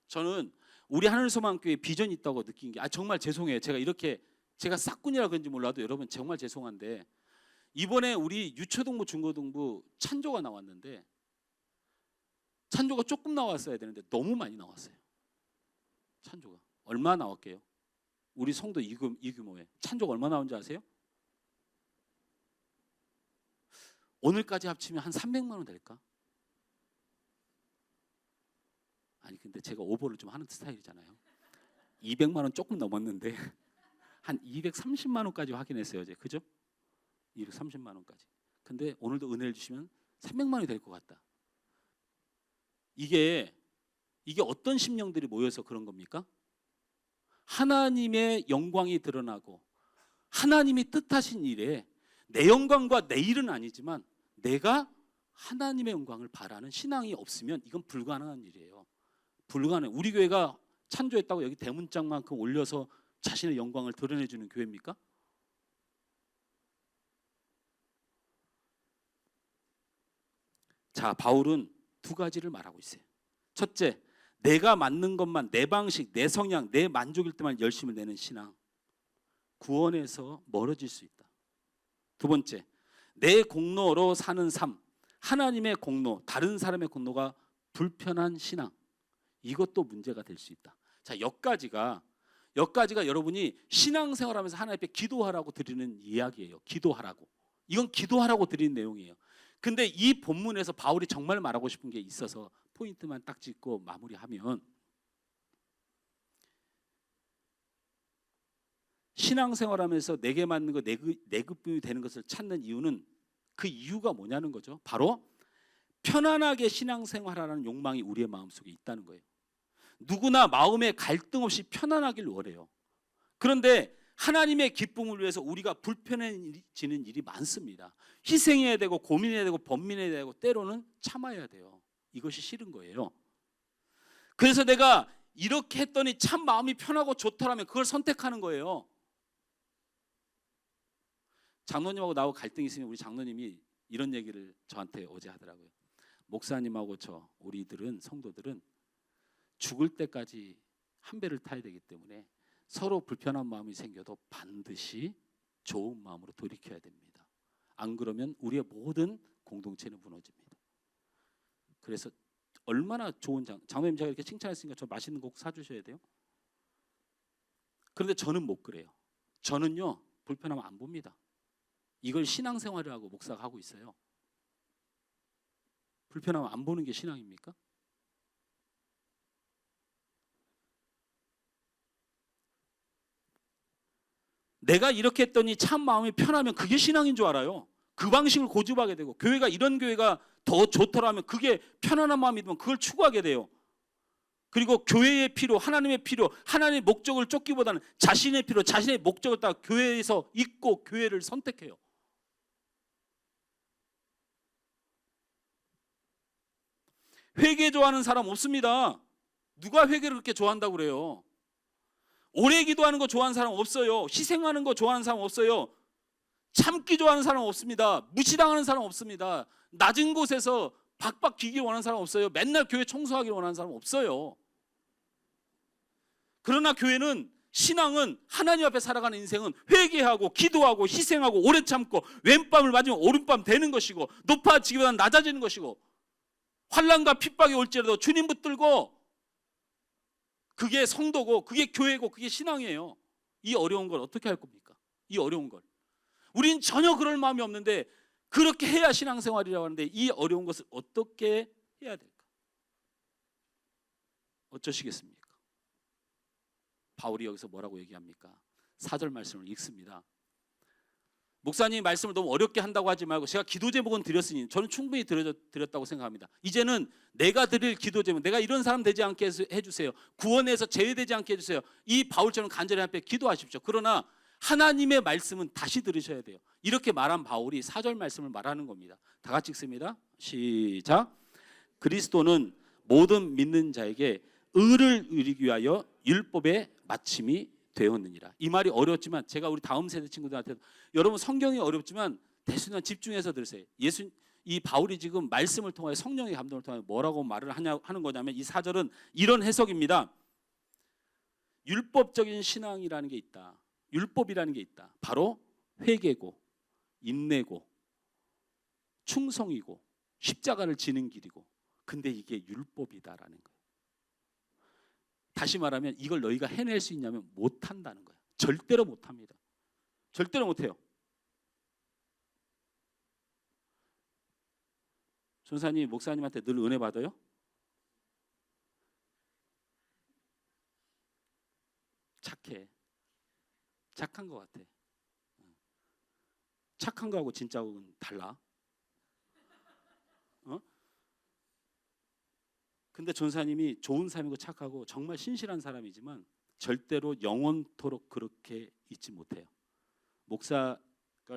저는 우리 하늘소망교회 비전이 있다고 느낀 게, 정말 죄송해요. 제가 싹군이라 그런지 몰라도 여러분 정말 죄송한데, 이번에 우리 유초등부 중고등부 찬조가 나왔는데, 찬조가 조금 나왔어야 되는데 너무 많이 나왔어요. 찬조가 얼마 나왔게요? 우리 성도 이 규모에 찬조가 얼마 나온지 아세요? 오늘까지 합치면 한 300만 원 될까? 아니 근데 제가 오버를 좀 하는 스타일이잖아요. 200만 원 조금 넘었는데 한 230만 원까지 확인했어요. 어제. 그죠? 230만 원까지. 근데 오늘도 은혜를 주시면 300만 원이 될 것 같다. 이게 어떤 심령들이 모여서 그런 겁니까? 하나님의 영광이 드러나고 하나님이 뜻하신 일에 내 영광과 내 일은 아니지만 내가 하나님의 영광을 바라는 신앙이 없으면 이건 불가능한 일이에요. 불가능. 우리 교회가 찬조했다고 여기 대문짝만큼 올려서 자신의 영광을 드러내주는 교회입니까? 자, 바울은 두 가지를 말하고 있어요. 첫째, 내가 맞는 것만, 내 방식, 내 성향, 내 만족일 때만 열심을 내는 신앙, 구원에서 멀어질 수 있다. 두 번째, 내 공로로 사는 삶, 하나님의 공로, 다른 사람의 공로가 불편한 신앙, 이것도 문제가 될 수 있다. 자, 여기까지가 여러분이 신앙생활하면서 하나님 앞에 기도하라고 드리는 이야기예요. 기도하라고. 이건 기도하라고 드리는 내용이에요. 근데 이 본문에서 바울이 정말 말하고 싶은 게 있어서 포인트만 딱 짚고 마무리하면, 신앙생활하면서 내게 맞는 거, 내 급분이 되는 것을 찾는 이유는, 그 이유가 뭐냐는 거죠. 바로 편안하게 신앙생활하라는 욕망이 우리의 마음속에 있다는 거예요. 누구나 마음에 갈등 없이 편안하길 원해요. 그런데 하나님의 기쁨을 위해서 우리가 불편해지는 일이 많습니다. 희생해야 되고 고민해야 되고 번민해야 되고 때로는 참아야 돼요. 이것이 싫은 거예요. 그래서 내가 이렇게 했더니 참 마음이 편하고 좋더라면 그걸 선택하는 거예요. 장로님하고 나하고 갈등이 있으면 우리 장로님이 이런 얘기를 저한테 어제 하더라고요. 목사님하고 우리들은, 성도들은 죽을 때까지 한 배를 타야 되기 때문에 서로 불편한 마음이 생겨도 반드시 좋은 마음으로 돌이켜야 됩니다. 안 그러면 우리의 모든 공동체는 무너집니다. 그래서 얼마나 좋은 장로님, 제가 이렇게 칭찬했으니까 저 맛있는 거 꼭 사주셔야 돼요. 그런데 저는 못 그래요. 저는요, 불편하면 안 봅니다. 이걸 신앙생활이라고 목사가 하고 있어요. 불편하면 안 보는 게 신앙입니까? 내가 이렇게 했더니 참 마음이 편하면 그게 신앙인 줄 알아요. 그 방식을 고집하게 되고, 교회가 이런 교회가 더 좋더라면, 그게 편안한 마음이 들면 그걸 추구하게 돼요. 그리고 교회의 필요, 하나님의 필요, 하나님의 목적을 쫓기보다는 자신의 필요, 자신의 목적을 따라 교회에서 있고 교회를 선택해요. 회개 좋아하는 사람 없습니다. 누가 회개를 그렇게 좋아한다고 그래요? 오래 기도하는 거 좋아하는 사람 없어요. 희생하는 거 좋아하는 사람 없어요. 참기 좋아하는 사람 없습니다. 무시당하는 사람 없습니다. 낮은 곳에서 박박 기길 원하는 사람 없어요. 맨날 교회 청소하기를 원하는 사람 없어요. 그러나 교회는, 신앙은, 하나님 앞에 살아가는 인생은 회개하고 기도하고 희생하고 오래 참고 왼밤을 맞으면 오른밤 되는 것이고 높아지기보다는 낮아지는 것이고 환난과 핍박이 올지라도 주님 붙들고, 그게 성도고 그게 교회고 그게 신앙이에요. 이 어려운 걸 어떻게 할 겁니까? 이 어려운 걸. 우린 전혀 그럴 마음이 없는데 그렇게 해야 신앙생활이라고 하는데 이 어려운 것을 어떻게 해야 될까? 어쩌시겠습니까? 바울이 여기서 뭐라고 얘기합니까? 4절 말씀을 읽습니다. 목사님이 말씀을 너무 어렵게 한다고 하지 말고, 제가 기도 제목은 드렸으니 저는 충분히 드렸다고 생각합니다. 이제는 내가 드릴 기도 제목, 내가 이런 사람 되지 않게 해주세요. 구원에서 제외되지 않게 해주세요. 이 바울처럼 간절히 앞에 기도하십시오. 그러나 하나님의 말씀은 다시 들으셔야 돼요. 이렇게 말한 바울이 4절 말씀을 말하는 겁니다. 다 같이 읽습니다. 시작. 그리스도는 모든 믿는 자에게 의를 이루기 위하여 율법의 마침이 되었느니라. 이 말이 어렵지만 제가 우리 다음 세대 친구들한테, 여러분 성경이 어렵지만 대신에 집중해서 들으세요. 이 바울이 지금 말씀을 통하여, 성령의 감동을 통하여 뭐라고 말을 하는 거냐면, 이 4절은 이런 해석입니다. 율법적인 신앙이라는 게 있다. 율법이라는 게 있다. 바로 회개고 인내고 충성이고 십자가를 지는 길이고, 근데 이게 율법이다라는 거예요. 다시 말하면 이걸 너희가 해낼 수 있냐면 못한다는 거예요. 절대로 못합니다. 절대로 못해요. 전사님, 목사님한테 늘 은혜 받아요? 착해. 착한 것 같아. 착한 거하고 진짜하고는 달라. 근데 전사님이 좋은 사람이고 착하고 정말 신실한 사람이지만 절대로 영원토록 그렇게 있지 못해요. 목사가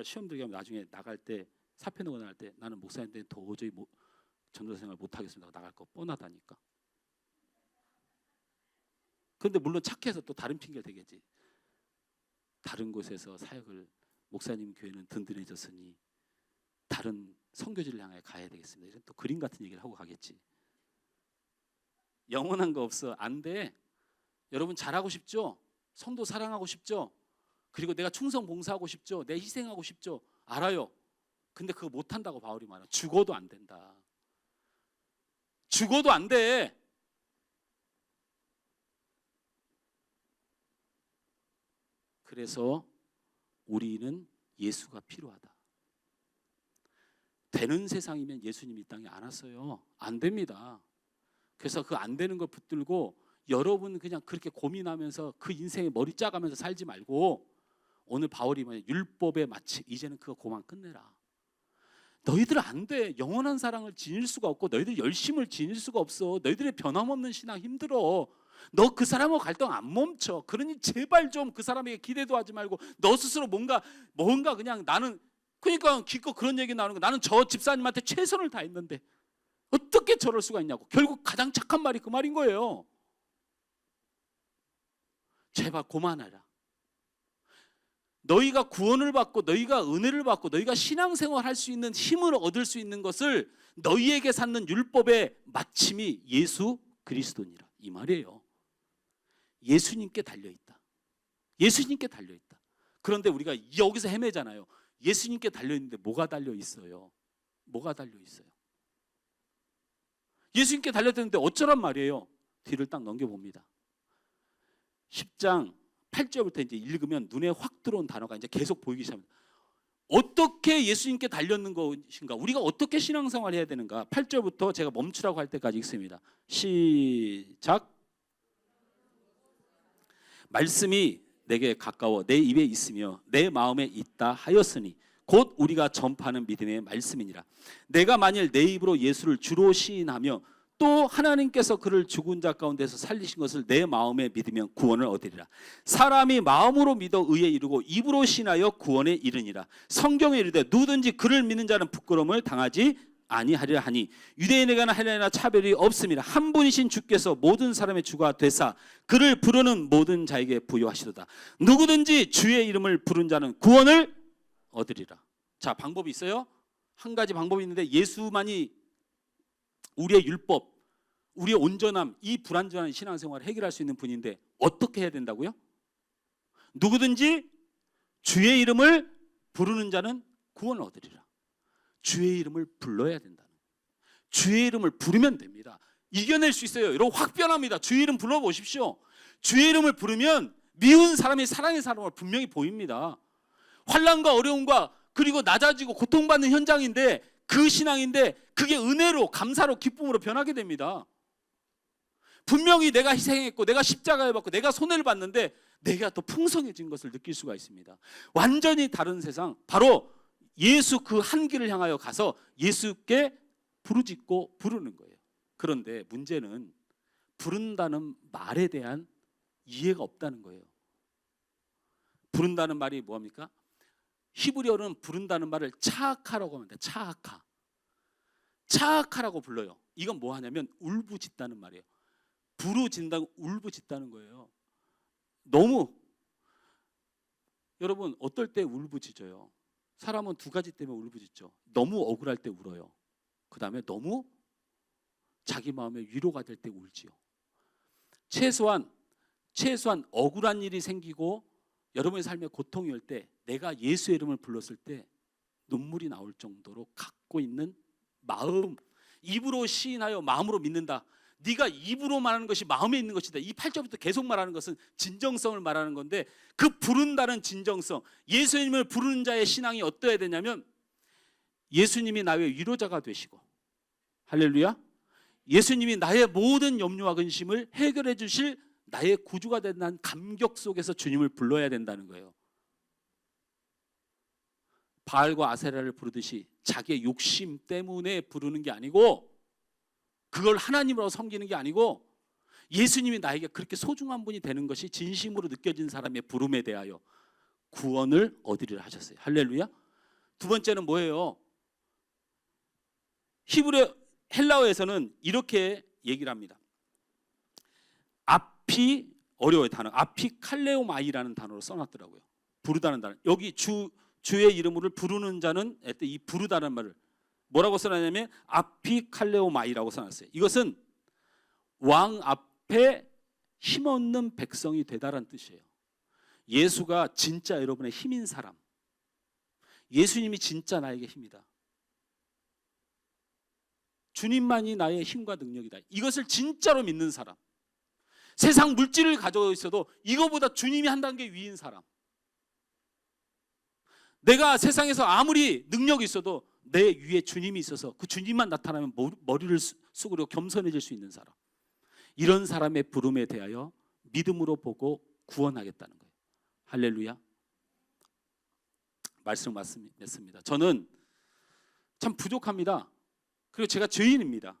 시험 들게 하면 나중에 나갈 때, 사표 내고 나갈 때, 나는 목사님한테 도저히 전도사 생활 못하겠습니다. 나갈 거 뻔하다니까. 근데 물론 착해서 또 다른 핑계를 대겠지. 다른 곳에서 사역을, 목사님 교회는 든든해졌으니 다른 선교지를 향해 가야 되겠습니다. 이런 또 그림 같은 얘기를 하고 가겠지. 영원한 거 없어. 안 돼. 여러분 잘하고 싶죠? 성도 사랑하고 싶죠? 그리고 내가 충성 봉사하고 싶죠? 내 희생하고 싶죠? 알아요. 근데 그거 못한다고 바울이 말해요. 죽어도 안 된다. 죽어도 안 돼. 그래서 우리는 예수가 필요하다. 되는 세상이면 예수님이 이 땅에 안 왔어요. 안 됩니다. 그래서 그 안 되는 걸 붙들고 여러분 그냥 그렇게 고민하면서 그 인생에 머리 짜가면서 살지 말고, 오늘 바울이 뭐냐, 율법의 마침, 이제는 그거 그만 끝내라. 너희들 안 돼. 영원한 사랑을 지닐 수가 없고 너희들 열심을 지닐 수가 없어. 너희들의 변함없는 신앙 힘들어. 너 그 사람하고 갈등 안 멈춰. 그러니 제발 좀 그 사람에게 기대도 하지 말고 너 스스로 뭔가 그냥 나는, 그러니까 기껏 그런 얘기 나오는 거, 나는 저 집사님한테 최선을 다했는데 어떻게 저럴 수가 있냐고. 결국 가장 착한 말이 그 말인 거예요. 제발 그만하라. 너희가 구원을 받고 너희가 은혜를 받고 너희가 신앙생활 할 수 있는 힘을 얻을 수 있는 것을 너희에게 쌓는 율법의 마침이 예수 그리스도니라, 이 말이에요. 예수님께 달려있다. 예수님께 달려있다. 그런데 우리가 여기서 헤매잖아요. 예수님께 달려있는데 뭐가 달려있어요? 뭐가 달려있어요? 예수님께 달려있는데 어쩌란 말이에요? 뒤를 딱 넘겨봅니다. 10장 8절부터 이제 읽으면 눈에 확 들어온 단어가 이제 계속 보이기 시작합니다. 어떻게 예수님께 달렸는 것인가? 우리가 어떻게 신앙생활을 해야 되는가? 8절부터 제가 멈추라고 할 때까지 읽습니다. 시작. 말씀이 내게 가까워 내 입에 있으며 내 마음에 있다 하였으니 곧 우리가 전파하는 믿음의 말씀이니라. 내가 만일 내 입으로 예수를 주로 시인하며 또 하나님께서 그를 죽은 자 가운데서 살리신 것을 내 마음에 믿으면 구원을 얻으리라. 사람이 마음으로 믿어 의에 이르고 입으로 신하여 구원에 이르니라. 성경에 이르되 누구든지 그를 믿는 자는 부끄러움을 당하지 아니하리라 하니 유대인에게나 헬라인에나 차별이 없음이라. 한 분이신 주께서 모든 사람의 주가 되사 그를 부르는 모든 자에게 부여하시도다. 누구든지 주의 이름을 부른 자는 구원을 얻으리라. 자, 방법이 있어요. 한 가지 방법이 있는데 예수만이 우리의 율법, 우리의 온전함, 이 불완전한 신앙생활을 해결할 수 있는 분인데 어떻게 해야 된다고요? 누구든지 주의 이름을 부르는 자는 구원을 얻으리라. 주의 이름을 불러야 된다는 거예요. 주의 이름을 부르면 됩니다. 이겨낼 수 있어요. 여러분 확변합니다. 주의 이름 불러보십시오. 주의 이름을 부르면 미운 사람이 사랑의 사람을 분명히 보입니다. 환난과 어려움과 그리고 낮아지고 고통받는 현장인데 그 신앙인데 그게 은혜로 감사로 기쁨으로 변하게 됩니다. 분명히 내가 희생했고 내가 십자가에 받고 내가 손해를 봤는데 내가 더 풍성해진 것을 느낄 수가 있습니다. 완전히 다른 세상, 바로 예수 그 한 길을 향하여 가서 예수께 부르짖고 부르는 거예요. 그런데 문제는 부른다는 말에 대한 이해가 없다는 거예요. 부른다는 말이 뭐합니까? 히브리어는 부른다는 말을 차하카라고 합니다. 차하카. 차하카라고 불러요. 이건 뭐 하냐면 울부짖다는 말이에요. 부르짖다고 울부짖다는 거예요. 너무 여러분 어떨 때 울부짖어요? 사람은 두 가지 때문에 울부짖죠. 너무 억울할 때 울어요. 그 다음에 너무 자기 마음에 위로가 될 때 울지요. 최소한 억울한 일이 생기고 여러분의 삶에 고통이 올 때 내가 예수의 이름을 불렀을 때 눈물이 나올 정도로 갖고 있는 마음, 입으로 시인하여 마음으로 믿는다. 네가 입으로 말하는 것이 마음에 있는 것이다. 이 8절부터 계속 말하는 것은 진정성을 말하는 건데 그 부른다는 진정성, 예수님을 부르는 자의 신앙이 어떠해야 되냐면 예수님이 나의 위로자가 되시고, 할렐루야, 예수님이 나의 모든 염려와 근심을 해결해 주실 나의 구주가 된다는 감격 속에서 주님을 불러야 된다는 거예요. 바알과 아세라를 부르듯이 자기의 욕심 때문에 부르는 게 아니고, 그걸 하나님으로 섬기는 게 아니고 예수님이 나에게 그렇게 소중한 분이 되는 것이 진심으로 느껴진 사람의 부름에 대하여 구원을 얻으리라 하셨어요. 할렐루야. 두 번째는 뭐예요? 히브리 헬라어에서는 이렇게 얘기를 합니다. 앞이 어려워요. 단어. 앞이 칼레오마이라는 단어로 써놨더라고요. 부르다는 단어. 여기 주의 이름을 부르는 자는 이 부르다는 말을 뭐라고 써놨냐면 앞이 칼레오마이라고 써놨어요. 이것은 왕 앞에 힘없는 백성이 되다라는 뜻이에요. 예수가 진짜 여러분의 힘인 사람, 예수님이 진짜 나에게 힘이다, 주님만이 나의 힘과 능력이다, 이것을 진짜로 믿는 사람, 세상 물질을 가지고 있어도 이거보다 주님이 한 단계 위인 사람, 내가 세상에서 아무리 능력이 있어도 내 위에 주님이 있어서 그 주님만 나타나면 머리를 숙이고 겸손해질 수 있는 사람, 이런 사람의 부름에 대하여 믿음으로 보고 구원하겠다는 거예요. 할렐루야. 말씀 맞습니다. 저는 참 부족합니다. 그리고 제가 죄인입니다.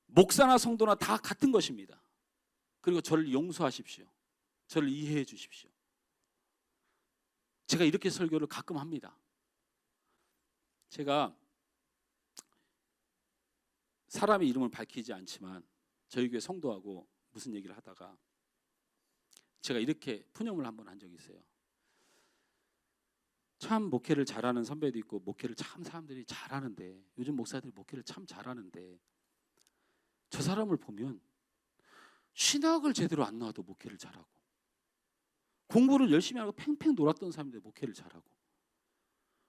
목사나 성도나 다 같은 것입니다. 그리고 저를 용서하십시오. 저를 이해해 주십시오. 제가 이렇게 설교를 가끔 합니다. 제가 사람의 이름을 밝히지 않지만 저희 교회 성도하고 무슨 얘기를 하다가 제가 이렇게 푸념을 한번 한 적이 있어요. 참 목회를 잘하는 선배도 있고 목회를 참 사람들이 잘하는데, 요즘 목사들이 목회를 참 잘하는데 저 사람을 보면 신학을 제대로 안 나와도 목회를 잘하고, 공부를 열심히 하고 팽팽 놀았던 사람인데 목회를 잘하고,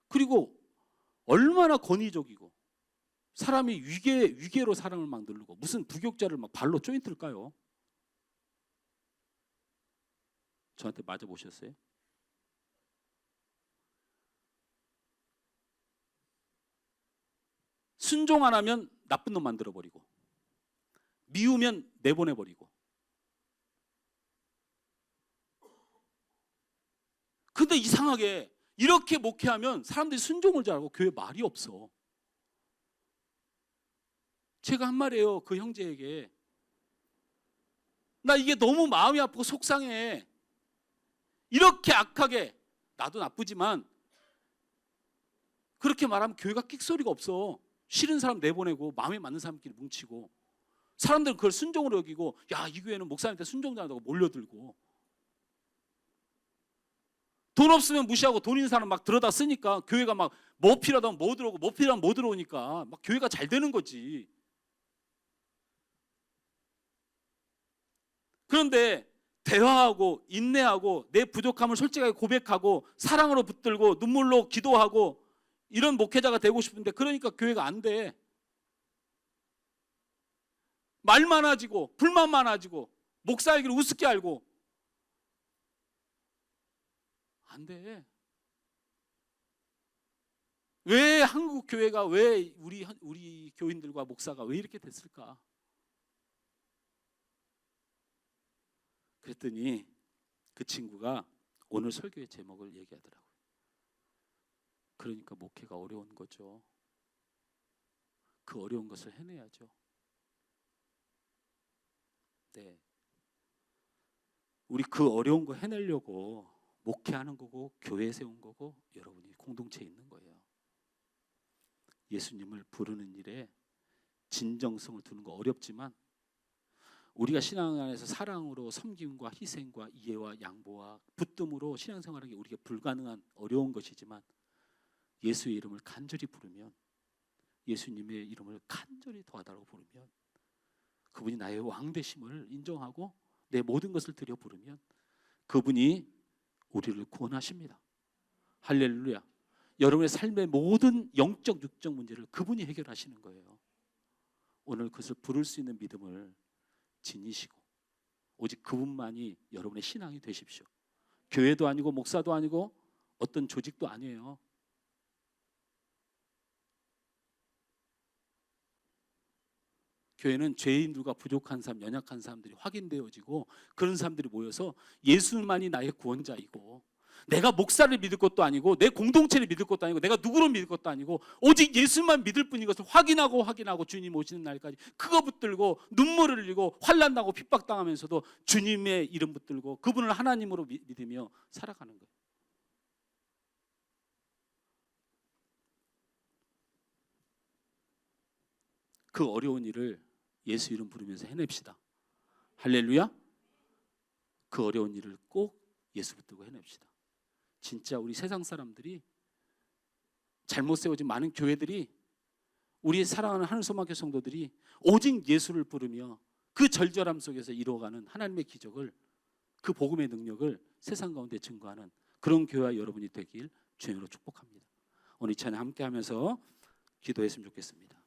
그리고 얼마나 권위적이고 사람이 위계로 사람을 막 누르고, 무슨 부격자를 막 발로 조인트를 까요. 저한테 맞아보셨어요? 순종 안 하면 나쁜 놈 만들어버리고, 미우면 내보내버리고. 근데 이상하게 이렇게 목회하면 사람들이 순종을 잘하고 교회에 말이 없어. 제가 한 말이에요, 그 형제에게. 나 이게 너무 마음이 아프고 속상해. 이렇게 악하게, 나도 나쁘지만 그렇게 말하면 교회가 끽소리가 없어. 싫은 사람 내보내고 마음에 맞는 사람끼리 뭉치고, 사람들은 그걸 순종으로 여기고, 야, 이 교회는 목사님한테 순종도 안 하고 몰려들고. 돈 없으면 무시하고 돈 있는 사람 막 들어다 쓰니까 교회가 막 뭐 필요하다면 뭐 들어오고 뭐 필요하면 뭐 들어오니까 막 교회가 잘 되는 거지. 그런데 대화하고 인내하고 내 부족함을 솔직하게 고백하고 사랑으로 붙들고 눈물로 기도하고 이런 목회자가 되고 싶은데 그러니까 교회가 안 돼. 말 많아지고 불만 많아지고 목사 알기를 우습게 알고 안 돼. 왜 한국 교회가 왜 우리 교인들과 목사가 왜 이렇게 됐을까? 그랬더니 그 친구가 오늘 설교의 제목을 얘기하더라고요. 그러니까 목회가 어려운 거죠. 그 어려운 것을 해내야죠. 네. 우리 그 어려운 거 해내려고 목회하는 거고 교회 세운 거고 여러분이 공동체에 있는 거예요. 예수님을 부르는 일에 진정성을 두는 거 어렵지만 우리가 신앙 안에서 사랑으로 섬김과 희생과 이해와 양보와 붙듦으로 신앙생활하는 게 우리가 불가능한 어려운 것이지만 예수의 이름을 간절히 부르면 예수님의 이름을 간절히 더하다고 부르면 그분이 나의 왕 되심을 인정하고 내 모든 것을 들여 부르면 그분이 우리를 구원하십니다. 할렐루야. 여러분의 삶의 모든 영적 육적 문제를 그분이 해결하시는 거예요. 오늘 그것을 부를 수 있는 믿음을 지니시고 오직 그분만이 여러분의 신앙이 되십시오. 교회도 아니고 목사도 아니고 어떤 조직도 아니에요. 교회는 죄인들과 부족한 사람, 연약한 사람들이 확인되어지고 그런 사람들이 모여서 예수만이 나의 구원자이고 내가 목사를 믿을 것도 아니고 내 공동체를 믿을 것도 아니고 내가 누구를 믿을 것도 아니고 오직 예수만 믿을 뿐인 것을 확인하고 주님 오시는 날까지 그거 붙들고 눈물을 흘리고 환난 나고 핍박당하면서도 주님의 이름 붙들고 그분을 하나님으로 믿으며 살아가는 거예요. 그 어려운 일을 예수 이름 부르면서 해냅시다. 할렐루야. 그 어려운 일을 꼭 예수 붙들고 해냅시다. 진짜 우리 세상 사람들이 잘못 세워진 많은 교회들이 우리 사랑하는 하늘소망교회 성도들이 오직 예수를 부르며 그 절절함 속에서 이루어가는 하나님의 기적을 그 복음의 능력을 세상 가운데 증거하는 그런 교회와 여러분이 되길 주님으로 축복합니다. 오늘 이 찬양 함께 하면서 기도했으면 좋겠습니다.